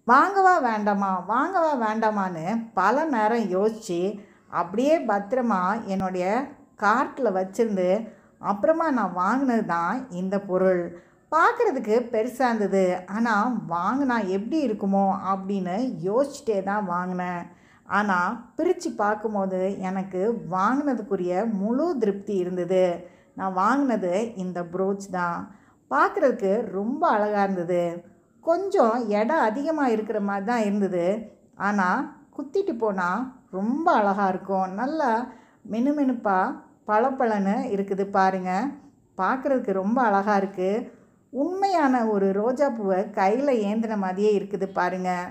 வாங்கவா வேண்டாமா வாங்கவா வேண்டாமான்னு பல நேரம் யோசித்து அப்படியே பத்திரமா என்னுடைய கார்ட்டில் வச்சுருந்து அப்புறமா நான் வாங்கினது தான் இந்த பொருள். பார்க்குறதுக்கு பெருசாக இருந்தது, ஆனால் வாங்கினா எப்படி இருக்குமோ அப்படின்னு யோசிச்சுட்டே தான் வாங்கினேன். ஆனால் பிரித்து பார்க்கும்போது எனக்கு வாங்கினதுக்குரிய முழு திருப்தி இருந்தது. நான் வாங்கினது இந்த ப்ரோச் தான். பார்க்குறதுக்கு ரொம்ப அழகாக இருந்தது. கொஞ்சம் எடை அதிகமாக இருக்கிற மாதிரி தான் இருந்தது, ஆனால் குத்திட்டு போனால் ரொம்ப அழகாக இருக்கும். நல்லா மினுமினுப்பாக பளபளன்னு இருக்குது பாருங்கள். பார்க்குறதுக்கு ரொம்ப அழகாக இருக்குது. உண்மையான ஒரு ரோஜா பூவை கையில் ஏந்தின மாதிரியே இருக்குது பாருங்கள்.